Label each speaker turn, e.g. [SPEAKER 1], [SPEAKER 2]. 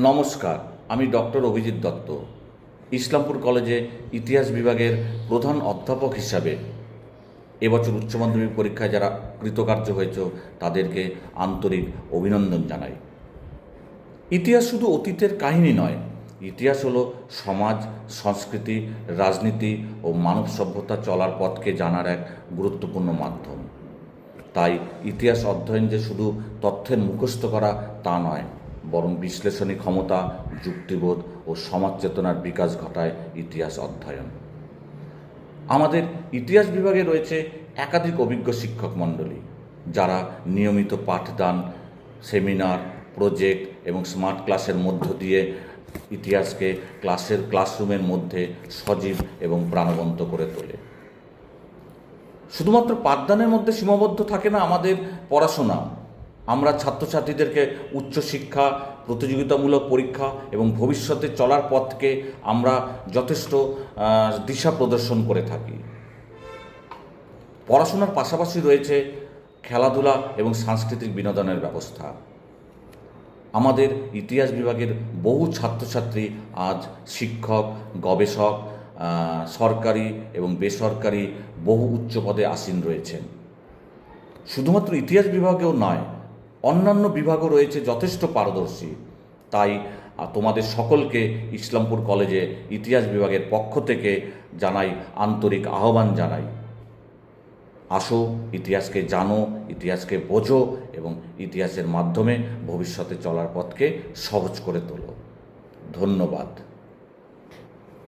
[SPEAKER 1] নমস্কার, আমি ডক্টর অভিজিৎ দত্ত। ইসলামপুর কলেজে ইতিহাস বিভাগের প্রধান অধ্যাপক হিসাবে এবছর উচ্চ মাধ্যমিক পরীক্ষায় যারা কৃতকার্য হয়েছে তাদেরকে আন্তরিক অভিনন্দন জানাই। ইতিহাস শুধু অতীতের কাহিনী নয়, ইতিহাস হলো সমাজ, সংস্কৃতি, রাজনীতি ও মানব সভ্যতা চলার পথকে জানার এক গুরুত্বপূর্ণ মাধ্যম। তাই ইতিহাস অধ্যয়ন যে শুধু তথ্যের মুখস্থ করা তা নয়, বরং বিশ্লেষণী ক্ষমতা, যুক্তিবোধ ও সমাজ চেতনার বিকাশ ঘটায় ইতিহাস অধ্যয়ন। আমাদের ইতিহাস বিভাগে রয়েছে একাধিক অভিজ্ঞ শিক্ষক মণ্ডলী, যারা নিয়মিত পাঠদান, সেমিনার, প্রজেক্ট এবং স্মার্ট ক্লাসের মধ্য দিয়ে ইতিহাসকে ক্লাসরুমের মধ্যে সজীব এবং প্রাণবন্ত করে তোলে। শুধুমাত্র পাঠদানের মধ্যে সীমাবদ্ধ থাকে না আমাদের পড়াশোনা। আমরা ছাত্রছাত্রীদেরকে উচ্চশিক্ষা, প্রতিযোগিতামূলক পরীক্ষা এবং ভবিষ্যতে চলার পথকে আমরা যথেষ্ট দিশা প্রদর্শন করে থাকি। পড়াশোনার পাশাপাশি রয়েছে খেলাধুলা এবং সাংস্কৃতিক বিনোদনের ব্যবস্থা। আমাদের ইতিহাস বিভাগের বহু ছাত্রছাত্রী আজ শিক্ষক, গবেষক, সরকারি এবং বেসরকারি বহু উচ্চ পদে আসীন রয়েছেন। শুধুমাত্র ইতিহাস বিভাগেও নয়, অন্যান্য বিভাগও রয়েছে যথেষ্ট পারদর্শী। তাই তোমাদের সকলকে ইসলামপুর কলেজে ইতিহাস বিভাগের পক্ষ থেকে জানাই আন্তরিক আহ্বান জানাই। আসো, ইতিহাসকে জানো, ইতিহাসকে বোঝো এবং ইতিহাসের মাধ্যমে ভবিষ্যতে চলার পথকে সহজ করে তোলো। ধন্যবাদ।